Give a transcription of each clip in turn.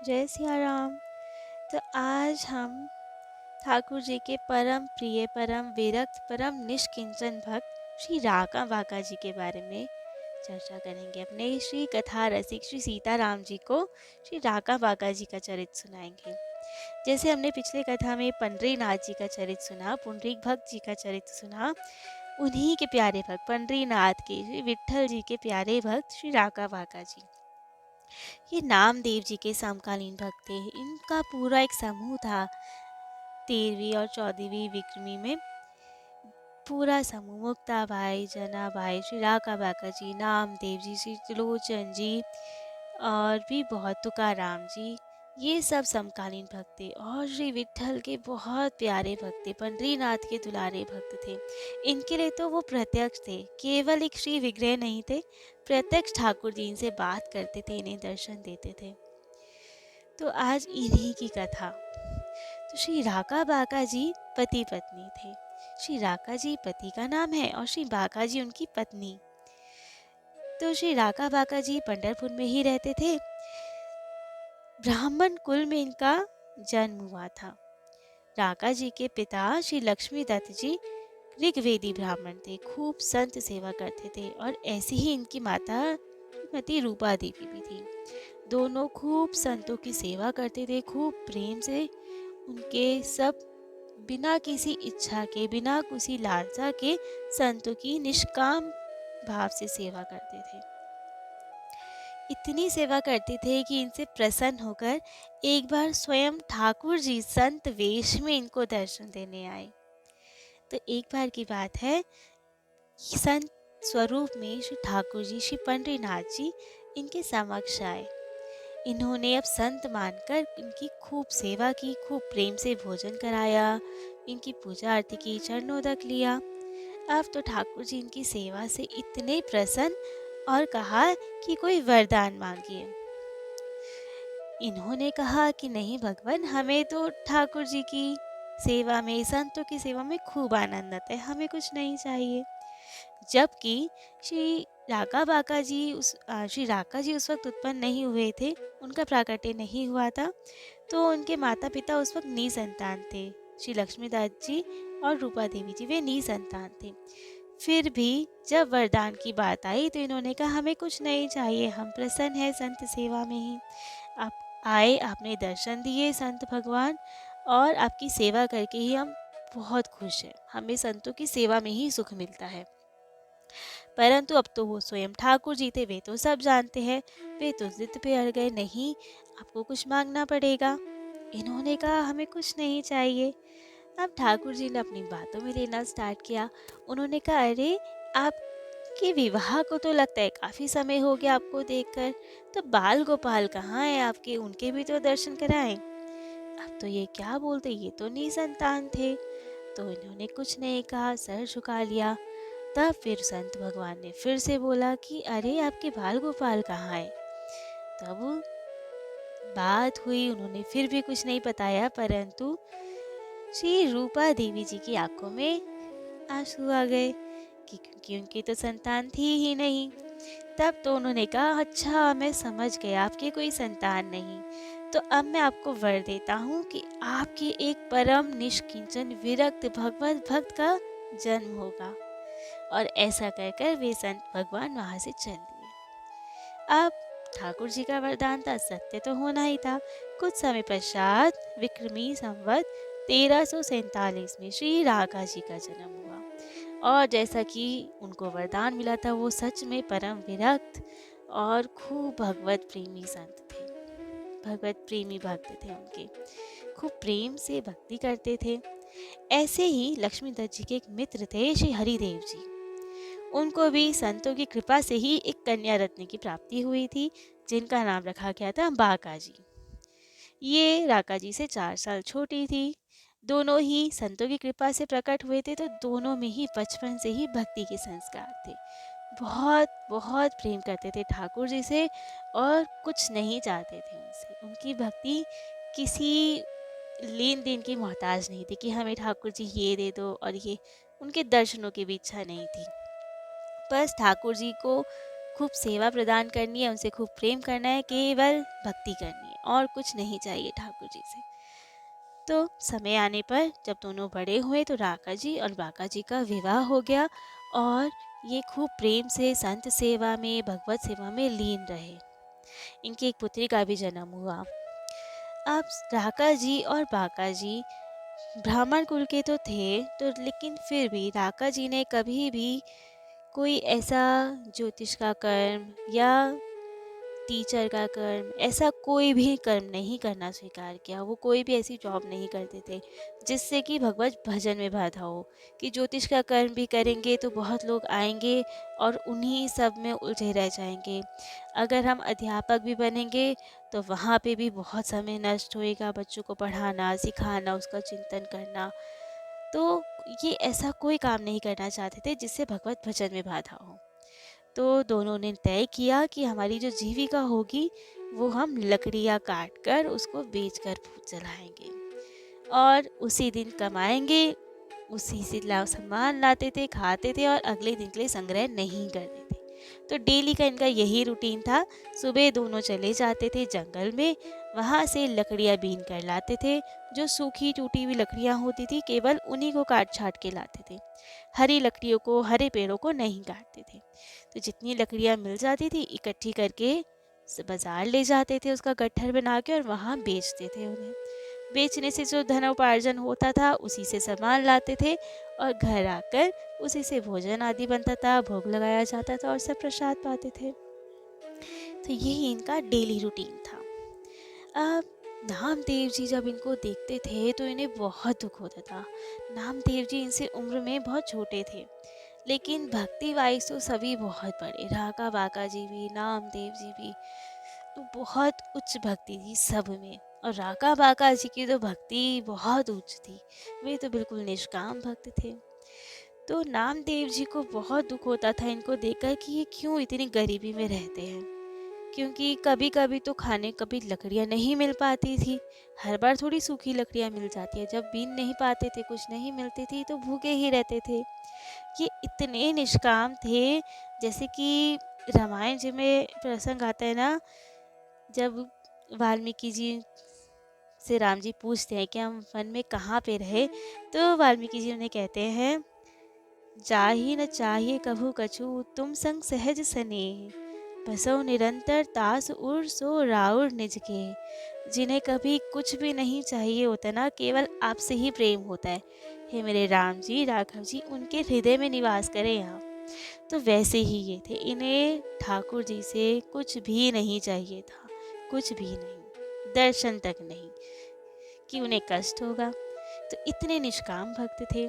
जय सिया राम। तो आज हम ठाकुर जी के परम प्रिय, परम विरक्त, परम निष्किंचन भक्त श्री राका बाका जी के बारे में चर्चा करेंगे। अपने श्री कथा रसिक श्री सीताराम जी को श्री राका बाका जी का चरित्र सुनाएंगे। जैसे हमने पिछले कथा में पंडरीनाथ जी का चरित्र सुना, पुंडरीक भक्त जी का चरित्र सुना, उन्हीं के प्यारे भक्त पंडरीनाथ के श्री विट्ठल जी के प्यारे भक्त श्री राका बाका जी, ये नामदेव जी के समकालीन भक्त थे। इनका पूरा एक समूह था। 13वीं और 14वीं विक्रमी में पूरा समूह मुक्ता भाई, जना भाई, श्री राका बाका जी, नामदेव जी, श्री त्रिलोचन जी और भी बहुत तुकाराम जी, ये सब समकालीन भक्त थे और श्री विट्ठल के बहुत प्यारे भक्त थे, पंडरीनाथ के दुलारे भक्त थे। इनके लिए तो वो प्रत्यक्ष थे, केवल एक श्री विग्रह नहीं थे, प्रत्यक्ष ठाकुर जी इनसे बात करते थे, इन्हें दर्शन देते थे। तो आज इन्हीं की कथा। तो श्री राका बाका जी पति पत्नी थे। श्री राका जी पति का नाम है और श्री बाका जी उनकी पत्नी। तो श्री राका बाका जी पंढरपुर में ही रहते थे। ब्राह्मण कुल में इनका जन्म हुआ था। राका जी के पिता श्री लक्ष्मी दत्त जी ऋग्वेदी ब्राह्मण थे, खूब संत सेवा करते थे और ऐसी ही इनकी माता श्रीमती रूपा देवी भी थी। दोनों खूब संतों की सेवा करते थे, खूब प्रेम से उनके सब बिना किसी इच्छा के, बिना किसी लालसा के संतों की निष्काम भाव से सेवा करते थे। इतनी सेवा करते थे कि इनसे प्रसन्न होकर एक बार स्वयं ठाकुर जी संत वेश में इनको दर्शन देने आए। तो एक बार की बात है, संत स्वरूप में श्री ठाकुर जी, श्री पंडरीनाथ जी इनके समक्ष आए। इन्होंने अब संत मानकर इनकी खूब सेवा की, खूब प्रेम से भोजन कराया, इनकी पूजा आरती की, चरणोदक लिया। अब तो ठाकुर जी इनकी सेवा से इतने प्रसन्न और कहा कि कोई वरदान मांगिए। इन्होंने कहा कि नहीं भगवान, हमें तो ठाकुर जी की सेवा में, संतों की सेवा में खूब आनंद आता है, हमें कुछ नहीं चाहिए। जबकि श्री राका बाका जी श्री राका जी उस वक्त उत्पन्न नहीं हुए थे, उनका प्राकट्य नहीं हुआ था, तो उनके माता पिता उस वक्त निसंतान थे। श्री लक्ष्मीदास जी और रूपा देवी जी वे निसंतान थे। फिर भी जब वरदान की बात आई तो इन्होंने कहा हमें कुछ नहीं चाहिए, हम प्रसन्न हैं संत सेवा में ही। आप आए, आपने दर्शन दिए संत भगवान, और आपकी सेवा करके ही हम बहुत खुश हैं, हमें संतों की सेवा में ही सुख मिलता है। परंतु अब तो वो स्वयं ठाकुर जी थे, वे तो सब जानते हैं, वे तो जिद पे अड़ गए, नहीं आपको कुछ मांगना पड़ेगा। इन्होंने कहा हमें कुछ नहीं चाहिए। अब ठाकुर जी ने अपनी बातों में लेना स्टार्ट किया। उन्होंने कहा अरे, आपके विवाह को तो लगता है काफ़ी समय हो गया आपको देखकर, तो बाल गोपाल कहाँ हैं आपके, उनके भी तो दर्शन कराएं। अब तो ये क्या बोलते, ये तो निसंतान थे। तो इन्होंने कुछ नहीं कहा, सर झुका लिया। तब फिर संत भगवान ने फिर से बोला कि अरे, आपके बाल गोपाल कहाँ है। तब बात हुई, उन्होंने फिर भी कुछ नहीं बताया, परंतु श्री रूपा देवी जी की आंखों में आंसू आ गए कि क्योंकि उनकी तो संतान थी ही नहीं। तब तो उन्होंने कहा अच्छा, मैं समझ गया, आपकी कोई संतान नहीं, तो अब मैं आपको वर देता हूँ कि आपके एक परम निष्किंचन विरक्त भगवत भक्त का जन्म होगा। और ऐसा कहकर वे संत भगवान वहां से चल दिए। अब ठाकुर जी का वरदान था, सत्य तो होना ही था। कुछ समय पश्चात विक्रमी संवत 1347 में श्री राका जी का जन्म हुआ। और जैसा कि उनको वरदान मिला था, वो सच में परम विरक्त और खूब भगवत प्रेमी संत थे, भगवत प्रेमी भक्त थे। उनके खूब प्रेम से भक्ति करते थे। ऐसे ही लक्ष्मी दत्त जी के एक मित्र थे श्री हरिदेव जी। उनको भी संतों की कृपा से ही एक कन्या रत्न की प्राप्ति हुई थी, जिनका नाम रखा गया था बाका जी। ये राका जी से 4 साल छोटी थी। दोनों ही संतों की कृपा से प्रकट हुए थे, तो दोनों में ही बचपन से ही भक्ति के संस्कार थे। बहुत बहुत प्रेम करते थे ठाकुर जी से और कुछ नहीं चाहते थे उनसे। उनकी भक्ति किसी लेन देन की मोहताज नहीं थी कि हमें ठाकुर जी ये दे दो और ये, उनके दर्शनों की भी इच्छा नहीं थी। बस ठाकुर जी को खूब सेवा प्रदान करनी है, उनसे खूब प्रेम करना है, केवल भक्ति करनी है। और कुछ नहीं चाहिए ठाकुर जी से। तो समय आने पर जब दोनों बड़े हुए तो राका जी और बाका जी का विवाह हो गया और ये खूब प्रेम से संत सेवा में, भगवत सेवा में लीन रहे। इनकी एक पुत्री का भी जन्म हुआ। अब राका जी और बाका जी ब्राह्मण कुल के तो थे, तो लेकिन फिर भी राका जी ने कभी भी कोई ऐसा ज्योतिष का कर्म या टीचर का कर्म, ऐसा कोई भी कर्म नहीं करना स्वीकार किया। वो कोई भी ऐसी जॉब नहीं करते थे जिससे कि भगवत भजन में बाधा हो, कि ज्योतिष का कर्म भी करेंगे तो बहुत लोग आएंगे और उन्हीं सब में उलझे रह जाएंगे। अगर हम अध्यापक भी बनेंगे तो वहाँ पे भी बहुत समय नष्ट होएगा, बच्चों को पढ़ाना, सिखाना, उसका चिंतन करना। तो ये ऐसा कोई काम नहीं करना चाहते थे जिससे भगवत भजन में बाधा हो। तो दोनों ने तय किया कि हमारी जो जीविका होगी वो हम लकड़ियाँ काट कर उसको बेचकर भूत जलाएंगे और उसी दिन कमाएंगे, उसी से सामान लाते थे, खाते थे और अगले दिन के लिए संग्रह नहीं करते थे। तो डेली का इनका यही रूटीन था। सुबह दोनों चले जाते थे जंगल में, वहाँ से लकड़ियाँ बीन कर लाते थे। जो सूखी टूटी हुई लकड़ियाँ होती थी केवल उन्हीं को काट छाट के लाते थे, हरी लकड़ियों को, हरे पेड़ों को नहीं काटते थे। तो जितनी लकड़ियाँ मिल जाती थी इकट्ठी करके बाजार ले जाते थे, उसका गट्ठर बना के, और वहाँ बेचते थे उन्हें। बेचने से जो धन उपार्जन होता था उसी से सामान लाते थे और घर आकर उसी से भोजन आदि बनता था, भोग लगाया जाता था और सब प्रसाद पाते थे। तो यही इनका डेली रूटीन था। अब नामदेव जी जब इनको देखते थे तो इन्हें बहुत दुख होता था। नामदेव जी इनसे उम्र में बहुत छोटे थे, लेकिन भक्ति वाइज तो सभी बहुत बड़े, राका बाका जी भी, नामदेव जी भी, तो बहुत उच्च भक्ति थी सब में। और राका बाका जी की तो भक्ति बहुत उच्च थी, वे तो बिल्कुल निष्काम भक्त थे। तो नामदेव जी को बहुत दुख होता था इनको देखकर कि ये क्यों इतनी गरीबी में रहते हैं, क्योंकि कभी कभी तो खाने कभी लकड़ियाँ नहीं मिल पाती थी, हर बार थोड़ी सूखी लकड़ियाँ मिल जाती है। जब बीन नहीं पाते थे, कुछ नहीं मिलती थी, तो भूखे ही रहते थे। ये इतने निष्काम थे, जैसे कि रामायण जी में प्रसंग आता है ना, जब वाल्मीकि जी से राम जी पूछते हैं कि हम वन में कहाँ पे रहे, तो वाल्मीकि जी उन्हें कहते हैं, जाहि न चाहिए कभू कछु तुम संग सहज स्नेह, बसो निरंतर तास उर सो राउर निज के। जिन्हें कभी कुछ भी नहीं चाहिए होता ना, केवल आपसे ही प्रेम होता है, हे मेरे राम जी, राघव जी, उनके हृदय में निवास करें आप। तो वैसे ही ये थे, इन्हें ठाकुर जी से कुछ भी नहीं चाहिए था, कुछ भी नहीं, दर्शन तक नहीं कि उन्हें कष्ट होगा। तो इतने निष्काम भक्त थे।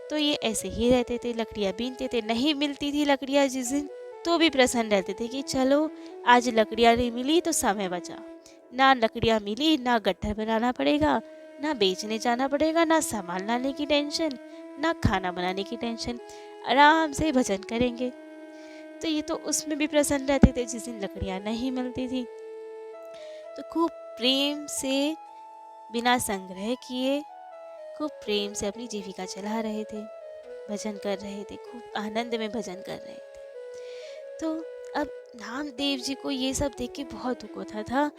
तो ये ऐसे ही रहते थे, लकड़ियाँ बीनते थे, नहीं मिलती थी लकड़ियाँ जिस दिन तो भी प्रसन्न रहते थे कि चलो आज लकड़ियाँ नहीं मिली तो समय बचा। ना लकड़ियाँ मिली, ना गट्ठर बनाना पड़ेगा, ना बेचने जाना पड़ेगा, ना सामान लाने की टेंशन, ना खाना बनाने की टेंशन, आराम से भजन करेंगे। तो ये तो उसमें भी प्रसन्न रहते थे जिस दिन लकड़ियाँ नहीं मिलती थी। तो खूब प्रेम से, बिना संग्रह किए, खूब प्रेम से अपनी जीविका चला रहे थे, भजन कर रहे थे, खूब आनंद में भजन कर रहे थे। तो अब नामदेव जी को ये सब देख के बहुत दुख होता था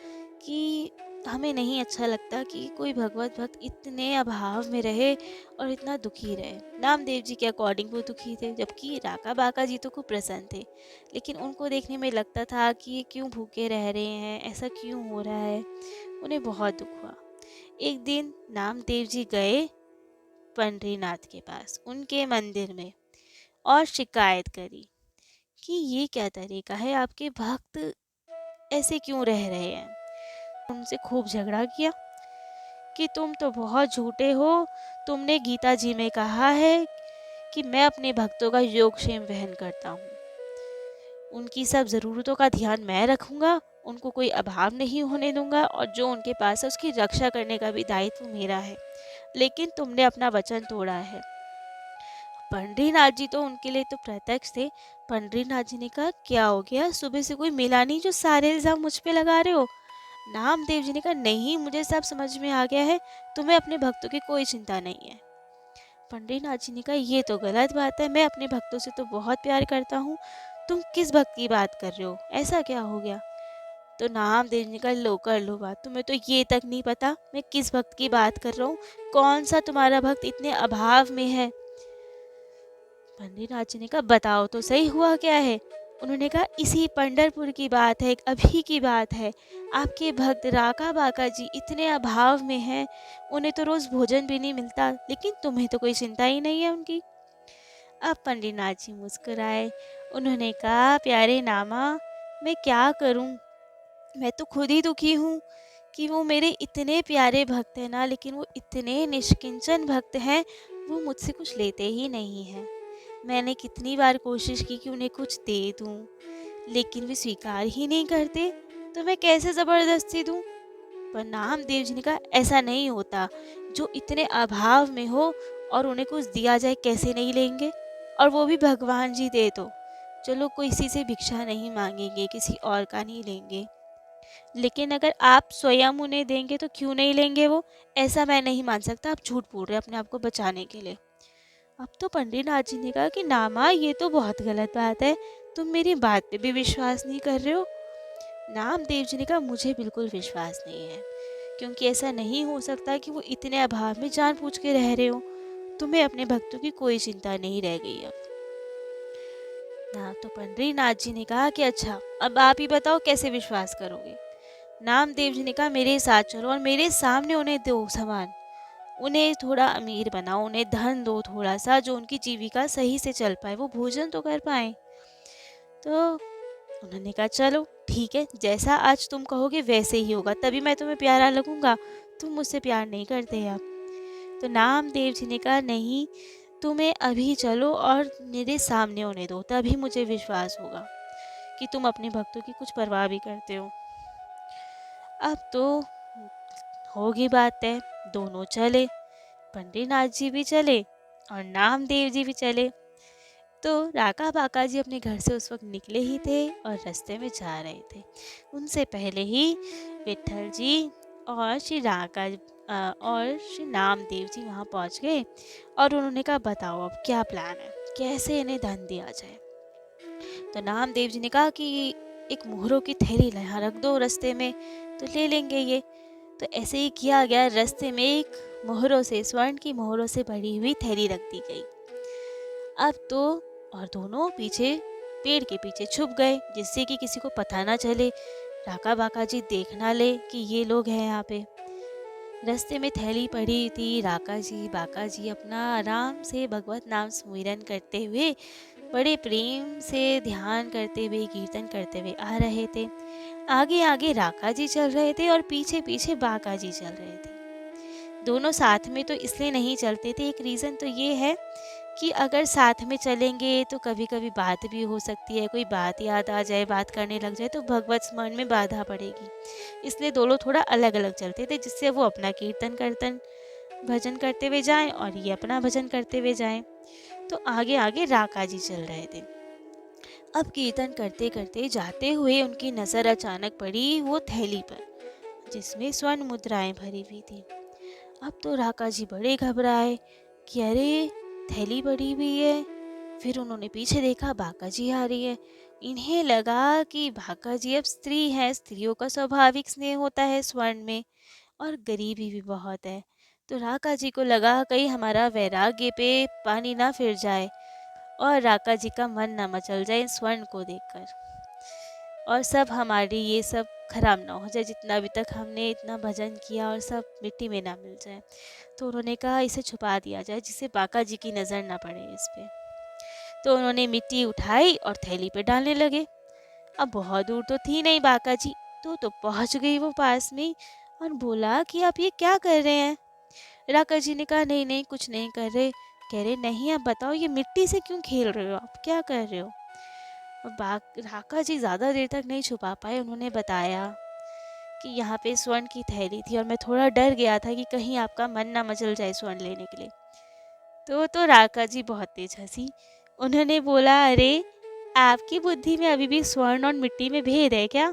कि हमें नहीं अच्छा लगता कि कोई भगवत भक्त इतने अभाव में रहे और इतना दुखी रहे। नामदेव जी के अकॉर्डिंग वो दुखी थे, जबकि राका बाका जी तो खूब प्रसन्न थे, लेकिन उनको देखने में लगता था कि ये क्यों भूखे रह रहे हैं, ऐसा क्यों हो रहा है। उन्हें बहुत दुख हुआ। एक दिन नामदेव जी गए पंडरीनाथ के पास, उनके मंदिर में, और शिकायत करी कि ये क्या तरीका है, आपके भक्त ऐसे क्यों रह रहे हैं। उनसे खूब झगड़ा किया कि तुम तो बहुत झूठे हो, तुमने गीता जी में कहा है कि मैं अपने भक्तों का योगक्षेम वहन करता हूँ, उनकी सब ज़रूरतों का ध्यान मैं रखूँगा, उनको कोई अभाव नहीं होने दूंगा, और जो उनके पास है उसकी रक्षा करने का भी दायित्व मेरा है, लेकिन तुमने अपना वचन तोड़ा है। पंडरीनाथ जी तो उनके लिए तो प्रत्यक्ष थे। पंडरीनाथ जी ने कहा, क्या हो गया, सुबह से कोई मिला नहीं जो सारे इल्जाम मुझ पे लगा रहे हो। नामदेव जी ने कहा, नहीं, मुझे सब समझ में आ गया है, तुम्हें अपने भक्तों की कोई चिंता नहीं है। पंडरीनाथ जी ने कहा, ये तो गलत बात है, मैं अपने भक्तों से तो बहुत प्यार करता हूँ, तुम किस भक्त की बात कर रहे हो, ऐसा क्या हो गया। तो नामदेव जी का लो कर लो बात, तुम्हें तो ये तक नहीं पता मैं किस भक्त की बात कर रहा हूँ, कौन सा तुम्हारा भक्त इतने अभाव में है। पंडितनाथ जी ने कहा बताओ तो सही हुआ क्या है। उन्होंने कहा इसी पंढरपुर की बात है, एक अभी की बात है। आपके भक्त राका बाका जी इतने अभाव में हैं, उन्हें तो रोज भोजन भी नहीं मिलता, लेकिन तुम्हें तो कोई चिंता ही नहीं है उनकी। अब पंडितनाथ जी मुस्कुराए। उन्होंने कहा प्यारे नामा, मैं क्या करूं, मैं तो खुद ही दुखी हूँ कि वो मेरे इतने प्यारे भक्त हैं ना, लेकिन वो इतने निष्किंचन भक्त हैं, वो मुझसे कुछ लेते ही नहीं हैं। मैंने कितनी बार कोशिश की कि उन्हें कुछ दे दूं, लेकिन वे स्वीकार ही नहीं करते, तो मैं कैसे ज़बरदस्ती दूं। पर नामदेव जी ने कहा ऐसा नहीं होता, जो इतने अभाव में हो और उन्हें कुछ दिया जाए कैसे नहीं लेंगे, और वो भी भगवान जी दे तो चलो किसी से भिक्षा नहीं मांगेंगे, किसी और का नहीं लेंगे, लेकिन अगर आप स्वयं उन्हें देंगे तो क्यों नहीं लेंगे वो। ऐसा मैं नहीं मान सकता, आप झूठ बोल रहे हैं अपने आप को बचाने के लिए। अब तो पंडित नाथ जी ने कहा कि नामा ये तो बहुत गलत बात है, तुम मेरी बात पे भी विश्वास नहीं कर रहे हो। नामदेव जी ने कहा मुझे बिल्कुल विश्वास नहीं है, क्योंकि ऐसा नहीं हो सकता कि वो इतने अभाव में जानबूझ के रह रहे हो। तुम्हें अपने भक्तों की कोई चिंता नहीं रह गई अब ना। तो पंडित नाथ जी ने कहा कि अच्छा अब आप ही बताओ कैसे विश्वास करोगे। नामदेव जी ने कहा मेरे साथ चलो और मेरे सामने उन्हें दो सामान, उन्हें थोड़ा अमीर बनाओ, उन्हें धन दो थोड़ा सा, जो उनकी जीविका सही से चल पाए, वो भोजन तो कर पाए। तो उन्होंने कहा चलो ठीक है, जैसा आज तुम कहोगे वैसे ही होगा, तभी मैं तुम्हें प्यारा लगूंगा, तुम मुझसे प्यार नहीं करते अब। तो नामदेव जी ने कहा नहीं, तुम्हें अभी चलो और मेरे सामने उन्हें दो, तभी मुझे विश्वास होगा कि तुम अपने भक्तों की कुछ परवाह भी करते हो। अब तो होगी बात है, दोनों चले, पंडित नाथ जी भी चले और नामदेव जी भी चले। तो राका बाका जी अपने घर से उस वक्त निकले ही थे और रास्ते में जा रहे थे। उनसे पहले ही विट्ठल जी और और श्री नामदेव जी वहाँ पहुँच गए और उन्होंने कहा बताओ अब क्या प्लान है, कैसे इन्हें धन दिया जाए। तो नामदेव जी ने कहा कि एक मोहरों की थैली यहाँ रख दो रास्ते में, तो ले लेंगे ये। तो ऐसे ही किया गया, रास्ते में एक मोहरों से, स्वर्ण की मोहरों से भरी हुई थैली रख दी गई। अब तो और दोनों पीछे पेड़ के पीछे छुप गए, जिससे कि किसी को पता ना चले, राका बाका जी देख ना ले कि ये लोग हैं यहाँ पे। रास्ते में थैली पड़ी थी, राका जी बाका जी अपना आराम से भगवत नाम स्मरण करते हुए, बड़े प्रेम से ध्यान करते हुए, कीर्तन करते हुए आ रहे थे। आगे आगे राका जी चल रहे थे और पीछे पीछे बाका जी चल रहे थे। दोनों साथ में तो इसलिए नहीं चलते थे, एक रीज़न तो ये है कि अगर साथ में चलेंगे तो कभी कभी बात भी हो सकती है, कोई बात याद आ जाए, बात करने लग जाए तो भगवत स्मरण में बाधा पड़ेगी। इसलिए दोनों थोड़ा अलग अलग चलते थे, जिससे वो अपना कीर्तन कीर्तन भजन करते हुए जाएं और ये अपना भजन करते हुए जाएं। तो आगे आगे राका जी चल रहे थे। अब कीर्तन करते करते जाते हुए उनकी नज़र अचानक पड़ी वो थैली पर, जिसमें स्वर्ण मुद्राएं भरी हुई थी। अब तो राका जी बड़े घबराए कि अरे थैली पड़ी हुई है। फिर उन्होंने पीछे देखा, बाका जी आ रही है। इन्हें लगा कि बाका जी अब स्त्री है, स्त्रियों का स्वाभाविक स्नेह होता है स्वर्ण में, और गरीबी भी बहुत है। तो राका जी को लगा कहीं हमारा वैराग्य पे पानी ना फिर जाए और राका जी का मन ना मचल जाए स्वर्ण को देखकर, और सब हमारी ये सब खराब ना हो जाए, जितना अभी तक हमने इतना भजन किया और सब मिट्टी में ना मिल जाए। तो उन्होंने कहा इसे छुपा दिया जाए, जिससे बाका जी की नज़र ना पड़े इस पे। तो उन्होंने मिट्टी उठाई और थैली पे डालने लगे। अब बहुत दूर तो थी नहीं बाका जी, तो पहुंच गई वो पास में और बोला कि आप ये क्या कर रहे हैं। राका जी ने कहा नहीं नहीं कुछ नहीं कर रहे। कह रहे नहीं आप बताओ ये मिट्टी से क्यों खेल रहे हो, आप क्या कर रहे हो। राका जी ज़्यादा देर तक नहीं छुपा पाए, उन्होंने बताया कि यहाँ पे स्वर्ण की थैली थी और मैं थोड़ा डर गया था कि कहीं आपका मन ना मचल जाए स्वर्ण लेने के लिए। तो राका जी बहुत तेज हंसी। उन्होंने बोला अरे आपकी बुद्धि में अभी भी स्वर्ण और मिट्टी में भेद है क्या।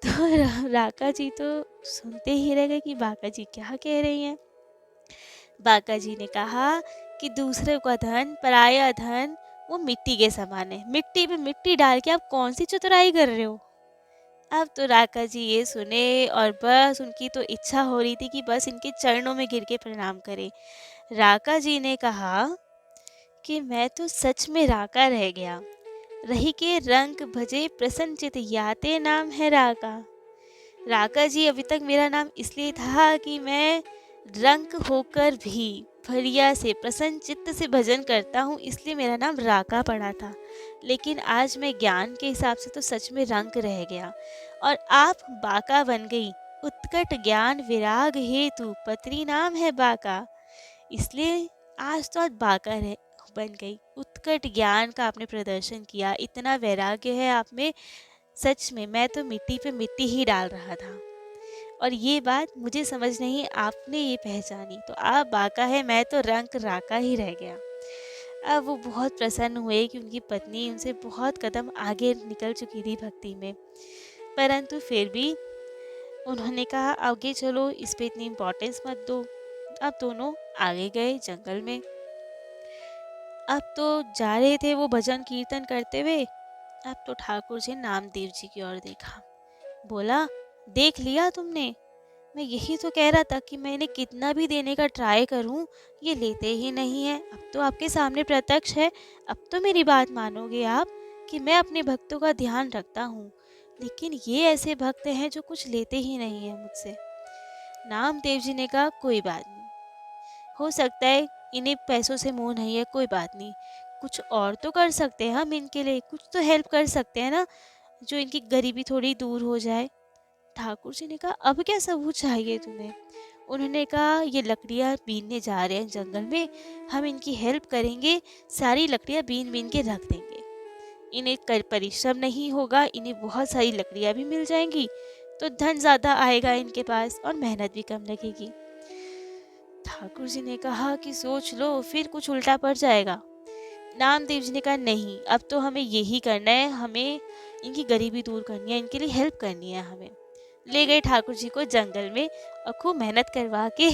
तो राका जी तो सुनते ही रह गए कि बाका जी क्या कह रही हैं। बाका जी ने कहा कि दूसरे का धन, पराया धन वो मिट्टी के समान है, मिट्टी पे मिट्टी डाल के आप कौन सी चतुराई कर रहे हो। अब तो राका जी ये सुने और बस उनकी तो इच्छा हो रही थी कि बस इनके चरणों में गिर के प्रणाम करें। राका जी ने कहा कि मैं तो सच में राका रह गया, रही के रंग भजे प्रसन्नचित याते नाम है राका। राका जी, अभी तक मेरा नाम इसलिए था कि मैं रंक होकर भी भरिया से प्रसन्न चित्त से भजन करता हूँ, इसलिए मेरा नाम राका पड़ा था। लेकिन आज मैं ज्ञान के हिसाब से तो सच में रंक रह गया और आप बाका बन गई। उत्कट ज्ञान विराग हेतु पत्री नाम है बाका, इसलिए आज तो आज बाका रह बन गई। उत्कट ज्ञान का आपने प्रदर्शन किया, इतना वैराग्य है आप में, सच में मैं तो मिट्टी पे मिट्टी ही डाल रहा था और ये बात मुझे समझ नहीं आपने ये पहचानी, तो आप बाका है, मैं तो रंक राका ही रह गया। अब वो बहुत प्रसन्न हुए कि उनकी पत्नी उनसे बहुत कदम आगे निकल चुकी थी भक्ति में, परंतु फिर भी उन्होंने कहा आगे चलो, इस पे इतनी इम्पोर्टेंस मत दो। अब दोनों आगे गए जंगल में। अब तो जा रहे थे वो भजन कीर्तन करते हुए। अब तो ठाकुर जी नामदेव जी की ओर देखा, बोला देख लिया तुमने, मैं यही तो कह रहा था कि मैं इन्हें कितना भी देने का ट्राई करूं, ये लेते ही नहीं है। अब तो आपके सामने प्रत्यक्ष है, अब तो मेरी बात मानोगे आप कि मैं अपने भक्तों का ध्यान रखता हूँ, लेकिन ये ऐसे भक्त हैं जो कुछ लेते ही नहीं है मुझसे। नामदेव जी ने कहा कोई बात नहीं, हो सकता है इन्हें पैसों से मोह नहीं है, कोई बात नहीं, कुछ और तो कर सकते हैं हम इनके लिए, कुछ तो हेल्प कर सकते हैं ना, जो इनकी गरीबी थोड़ी दूर हो जाए। ठाकुर जी ने कहा अब क्या सबूत चाहिए तुम्हें? उन्होंने कहा ये लकड़ियाँ बीनने जा रहे हैं जंगल में, हम इनकी हेल्प करेंगे, सारी लकड़ियाँ बीन बीन के रख देंगे, इन्हें कर परिश्रम नहीं होगा, इन्हें बहुत सारी लकड़ियाँ भी मिल जाएंगी, तो धन ज़्यादा आएगा इनके पास और मेहनत भी कम लगेगी। ठाकुर जी ने कहा कि सोच लो, फिर कुछ उल्टा पड़ जाएगा। नामदेव जी ने कहा नहीं, अब तो हमें यही करना है, हमें इनकी गरीबी दूर करनी है, इनके लिए हेल्प करनी है हमें। ले गए ठाकुर जी को जंगल में और खूब मेहनत करवा के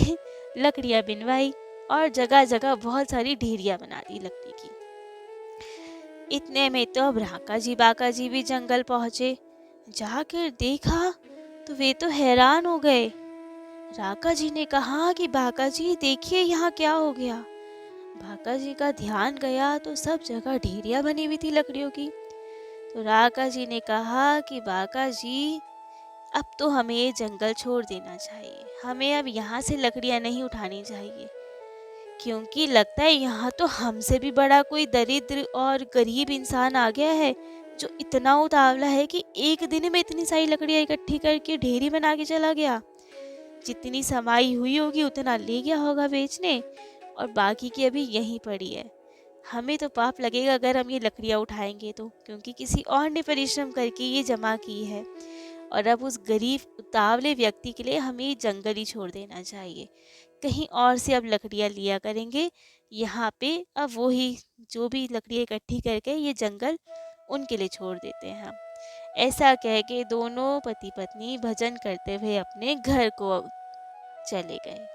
लकड़ियाँ बिनवाई और जगह जगह बहुत सारी ढेरियाँ बना दी लकड़ी की। इतने में तो अब राका जी बाका जी भी जंगल पहुँचे। जाकर देखा तो वे तो हैरान हो गए। राका जी ने कहा कि बाका जी देखिए यहाँ क्या हो गया। बाका जी का ध्यान गया तो सब जगह ढेरियाँ बनी हुई थी लकड़ियों की। तो राका जी ने कहा कि बाका जी अब तो हमें ये जंगल छोड़ देना चाहिए, हमें अब यहाँ से लकड़ियाँ नहीं उठानी चाहिए, क्योंकि लगता है यहाँ तो हमसे भी बड़ा कोई दरिद्र और गरीब इंसान आ गया है जो इतना उतावला है कि एक दिन में इतनी सारी लकड़ियाँ इकट्ठी करके ढेरी बना के चला गया। जितनी समाई हुई होगी उतना ले गया होगा बेचने और बाकी की अभी यहीं पड़ी है। हमें तो पाप लगेगा अगर हम ये लकड़ियाँ उठाएंगे तो, क्योंकि किसी और ने परिश्रम करके ये जमा की है और अब उस गरीब उतावले व्यक्ति के लिए हमें ये जंगल ही छोड़ देना चाहिए। कहीं और से अब लकड़ियाँ लिया करेंगे, यहाँ पे अब वो ही जो भी लकड़ियाँ इकट्ठी करके ये जंगल उनके लिए छोड़ देते हैं हम। ऐसा कह के दोनों पति पत्नी भजन करते हुए अपने घर को चले गए।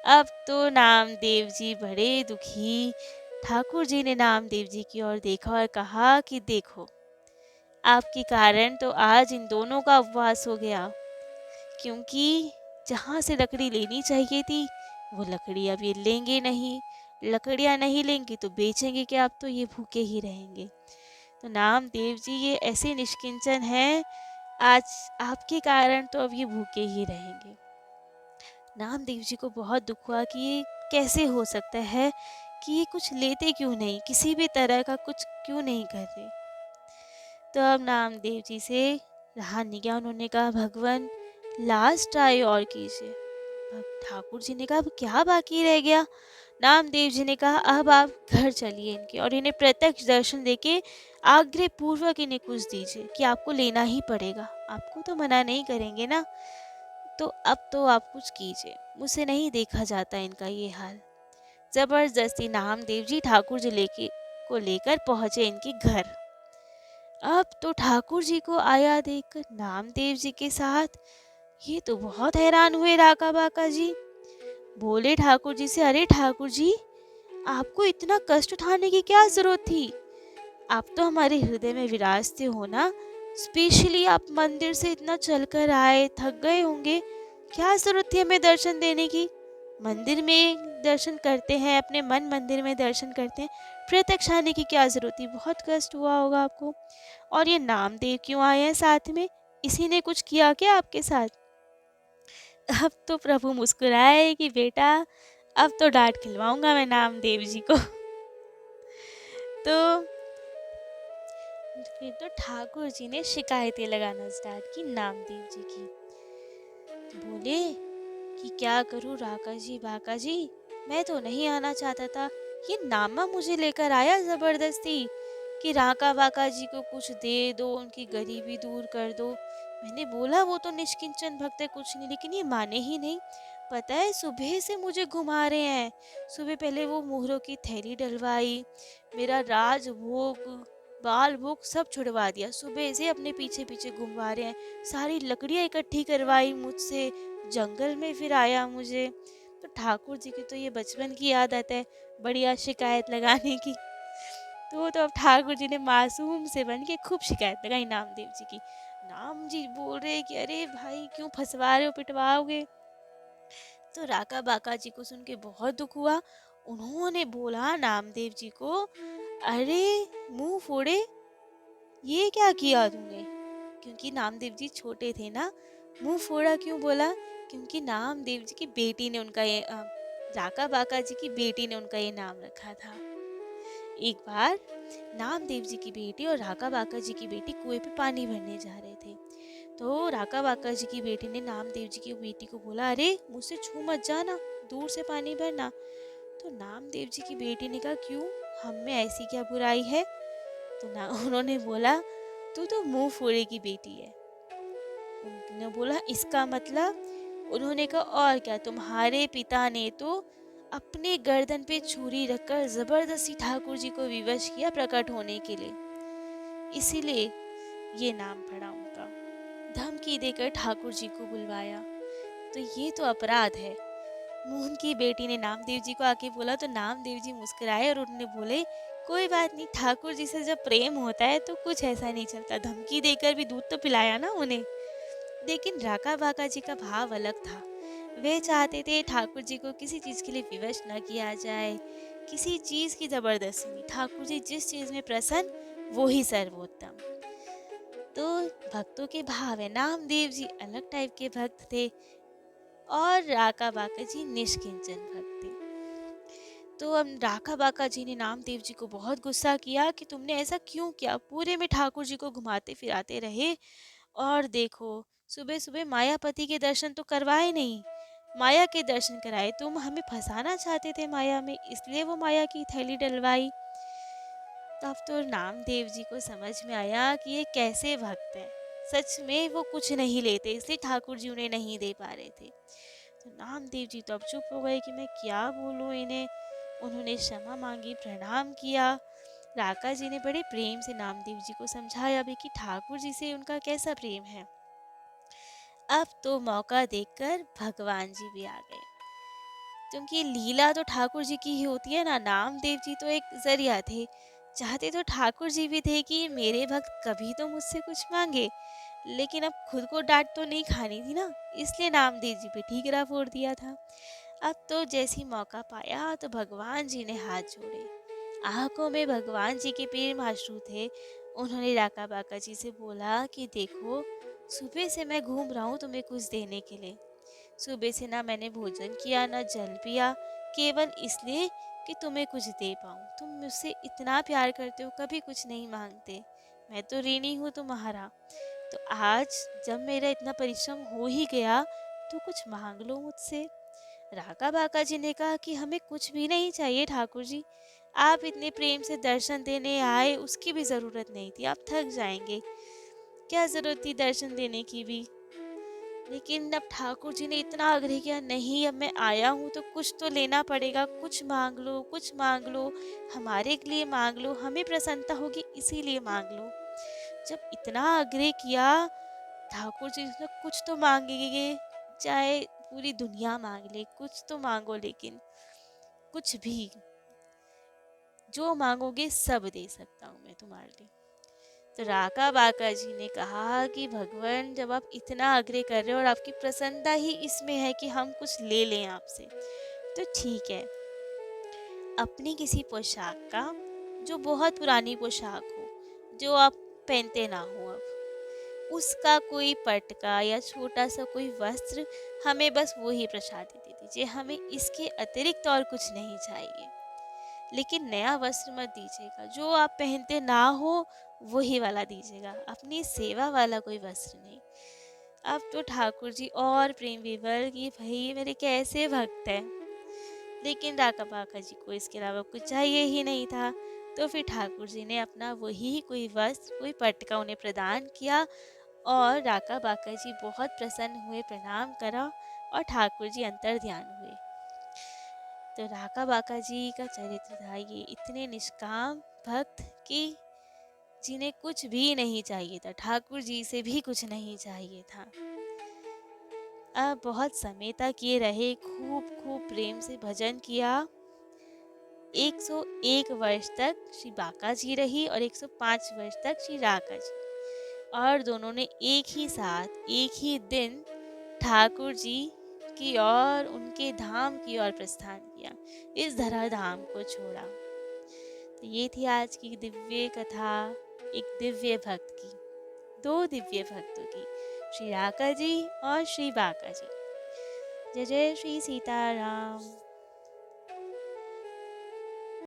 अब तो नामदेव जी बड़े दुखी। ठाकुर जी ने नामदेव जी की ओर देखा और कहा कि देखो, आपके कारण तो आज इन दोनों का उपवास हो गया, क्योंकि जहाँ से लकड़ी लेनी चाहिए थी वो लकड़ी अब ये लेंगे नहीं, लकड़ियाँ नहीं लेंगे तो बेचेंगे क्या, अब तो ये भूखे ही रहेंगे। तो नामदेव जी ये ऐसे निष्किंचन हैं, आज आपके कारण तो अब ये भूखे ही रहेंगे। नामदेव जी को बहुत दुख हुआ कि ये कैसे हो सकता है कि ये कुछ लेते क्यों नहीं, किसी भी तरह का कुछ क्यों नहीं कर रहे। तो अब नामदेव जी से रहा नहीं गया, उन्होंने कहा भगवान लास्ट ट्राई और कीजिए। ठाकुर जी ने कहा अब क्या बाकी रह गया। नामदेव जी ने कहा अब आप घर चलिए इनके और इन्हें प्रत्यक्ष दर्शन देके आग्रह पूर्वक इन्हें कुछ दीजिए कि आपको लेना ही पड़ेगा, आपको तो मना नहीं करेंगे ना, तो अब तो आप कुछ कीजिए, मुझसे नहीं देखा जाता इनका ये हाल। जबरदस्ती नामदेव जी ठाकुर जी लेकर पहुंचे इनके घर। अब तो ठाकुर जी को आया देखकर नामदेव जी के साथ ये तो बहुत हैरान हुए राका बाका जी। बोले ठाकुर जी से, अरे ठाकुर जी आपको इतना कष्ट उठाने की क्या जरूरत थी, आप तो हमारे हृदय में विराजते हो ना, स्पेशली आप मंदिर से इतना चलकर आए, थक गए होंगे, क्या ज़रूरत थी हमें दर्शन देने की? मंदिर में दर्शन करते हैं, अपने मन मंदिर में दर्शन करते हैं, प्रत्यक्ष आने की क्या ज़रूरत थी? बहुत कष्ट हुआ होगा आपको। और ये नामदेव क्यों आए हैं साथ में? इसी ने कुछ किया क्या आपके साथ? अब तो प्रभु मुस्कुराए कि बेटा, अब तो डाँट खिलवाऊँगा मैं नामदेव जी को। तो फिर तो ठाकुर जी ने शिकायतें लगाना स्टार्ट की नामदेव जी की। बोले कि क्या करूं राका जी बाका जी, मैं तो नहीं आना चाहता था, ये नामा मुझे लेकर आया जबरदस्ती कि राका बाका जी को कुछ दे दो, उनकी गरीबी दूर कर दो। मैंने बोला वो तो निष्किंचन भक्त है, कुछ नहीं, लेकिन ये माने ही नहीं। पता है सुबह से मुझे घुमा रहे हैं। सुबह पहले वो मोहरों की थैली डलवाई, मेरा राजभोग बाल भोग सब छुड़वा दिया, सुबह से अपने पीछे पीछे घुमवा रहे हैं, सारी लकड़ियाँ इकट्ठी करवाई मुझसे, जंगल में फिर आया मुझे। तो ठाकुर जी की तो ये बचपन की आदत है, बढ़िया शिकायत लगाने की। तो अब ठाकुर जी ने मासूम से बन के खूब शिकायत लगाई नामदेव जी की। नाम जी बोल रहे कि अरे भाई क्यों फंसवा रहे हो, पिटवाओगे? तो राका बाका जी को सुन के बहुत दुख हुआ। उन्होंने बोला नामदेव जी को, अरे मुंह फोड़े, ये क्या किया तूने? क्योंकि नामदेव जी छोटे थे ना। मुंह फोड़ा क्यों बोला? क्योंकि नामदेव जी की बेटी ने उनका ये राका बाका जी की बेटी ने उनका ये नाम रखा था। एक बार नामदेव जी की बेटी और राका बाका जी की बेटी कुएं पे पानी भरने जा रहे थे। तो राका बाका जी की बेटी ने नामदेव जी की बेटी को बोला, अरे मुझसे छू मत जाना, दूर से पानी भरना। तो नामदेव जी की बेटी ने कहा, क्यों, हम में ऐसी क्या बुराई है? तो ना उन्होंने बोला, तू तो मुंह फोड़े की बेटी है। उन्होंने बोला, इसका मतलब? उन्होंने कहा, और क्या, तुम्हारे पिता ने तो अपने गर्दन पे छुरी रखकर जबरदस्ती ठाकुर जी को विवश किया प्रकट होने के लिए, इसीलिए ये नाम पड़ा उनका। धमकी देकर ठाकुर जी को बुलवाया, तो ये तो अपराध है। मोहन की बेटी ने नामदेव जी को आके बोला, तो नामदेव जी मुस्कुराए और उन्होंने बोले, कोई बात नहीं, ठाकुर जी से जब प्रेम होता है तो कुछ ऐसा नहीं चलता, धमकी देकर भी दूध तो पिलाया ना उन्हें। लेकिन राका बाका जी का भाव अलग था। वे चाहते थे ठाकुर जी को किसी चीज के लिए विवश न किया जाए, किसी चीज की जबरदस्ती नहीं, ठाकुर जी जिस चीज में प्रसन्न वो ही सर्वोत्तम। तो भक्तों के भाव है, नामदेव जी अलग टाइप के भक्त थे और राका बाका जी निष्किंचन भक्त थे। तो अब राका बाका जी ने नामदेव जी को बहुत गुस्सा किया कि तुमने ऐसा क्यों किया, पूरे में ठाकुर जी को घुमाते फिराते रहे, और देखो सुबह सुबह मायापति के दर्शन तो करवाए नहीं, माया के दर्शन कराए। तुम हमें फंसाना चाहते थे माया में, इसलिए वो माया की थैली डलवाई। तब तो नामदेव जी को समझ में आया कि ये कैसे भक्त हैं, सच में वो कुछ नहीं लेते, इसलिए ठाकुर जी उन्हें नहीं दे पा रहे थे। तो नामदेव जी तो अब चुप हो गए कि मैं क्या बोलूँ इन्हें। उन्होंने क्षमा मांगी, प्रणाम किया। राका जी ने बड़े प्रेम से नामदेव जी को समझाया भी कि ठाकुर जी से उनका कैसा प्रेम है। अब तो मौका देखकर भगवान जी भी आ गए, क्योंकि लीला तो ठाकुर जी की ही होती है ना, नामदेव जी तो एक जरिया थे। चाहते तो ठाकुर जी भी थे कि मेरे भक्त कभी तो मुझसे कुछ मांगे, लेकिन अब खुद को डांट तो नहीं खानी थी ना, इसलिए नामदेव जी पे ठीकरा फोड़ दिया था। अब तो जैसी मौका पाया तो भगवान जी ने हाथ जोड़े, आंखों में भगवान जी के प्रेम आंसू थे। उन्होंने राका बाका जी से बोला कि देखो, सुबह से मैं घूम रहा हूँ तुम्हें कुछ देने के लिए। सुबह से ना मैंने भोजन किया ना जल पिया, केवल इसलिए कि तुम्हें कुछ दे पाऊँ। तुम मुझसे इतना प्यार करते हो, कभी कुछ नहीं मांगते, मैं तो ऋणी हूँ तुम्हारा। तो आज जब मेरा इतना परिश्रम हो ही गया तो कुछ मांग लो मुझसे। राका बाका जी ने कहा कि हमें कुछ भी नहीं चाहिए ठाकुर जी, आप इतने प्रेम से दर्शन देने आए, उसकी भी जरूरत नहीं थी, आप थक जाएंगे, क्या जरूरत थी दर्शन देने की भी। लेकिन अब ठाकुर जी ने इतना आग्रह किया, नहीं अब मैं आया हूँ तो कुछ तो लेना पड़ेगा, कुछ मांग लो, कुछ मांग लो, हमारे लिए मांग लो, हमें प्रसन्नता होगी इसीलिए मांग लो। जब इतना आग्रह किया, ठाकुर जी ने कुछ तो मांगेंगे, चाहे पूरी दुनिया मांग ले, कुछ तो मांगो, लेकिन कुछ भी, जो मांगोगे सब दे सकता हूँ मैं तुम्हारे लिए। तो राका बाका जी ने कहा कि भगवान, जब आप इतना आग्रह कर रहे हो और आपकी प्रसन्नता ही इसमें है कि हम कुछ ले लें आपसे, तो ठीक है, अपनी किसी पोशाक का, जो बहुत पुरानी पोशाक हो, जो आप पहनते ना हो अब, उसका कोई पटका या छोटा सा कोई वस्त्र, हमें बस वो ही प्रसादी दे दीजिए, हमें इसके अतिरिक्त और कुछ नहीं चाहिए। लेकिन नया वस्त्र मत दीजिएगा, जो आप पहनते ना हो वही वाला दीजिएगा, अपनी सेवा वाला कोई वस्त्र नहीं। अब तो ठाकुर जी और प्रेम विवल कि भाई मेरे कैसे भक्त हैं, लेकिन राका बाका जी को इसके अलावा कुछ चाहिए ही नहीं था। तो फिर ठाकुर जी ने अपना वही कोई वस्त्र, कोई पटका उन्हें प्रदान किया, और राका बाका जी बहुत प्रसन्न हुए, प्रणाम करा, और ठाकुर जी अंतर ध्यान हुए। तो राका बाका जी का चरित्र था ये, इतने निष्काम भक्त कि जिन्हें कुछ भी नहीं चाहिए था, ठाकुर जी से भी कुछ नहीं चाहिए था। अब बहुत समय तक ये रहे, खूब खूब प्रेम से भजन किया। 101 वर्ष तक श्री बाका जी रही और 105 वर्ष तक श्री राका जी, और दोनों ने एक ही साथ एक ही दिन ठाकुर जी की ओर, उनके धाम की ओर प्रस्थान किया, इस धरा धाम को छोड़ा। तो ये थी आज की दिव्य कथा, एक दिव्य भक्त की, दो दिव्य भक्तों की, श्री राका जी और श्री बाका जी। जय जय श्री सीताराम।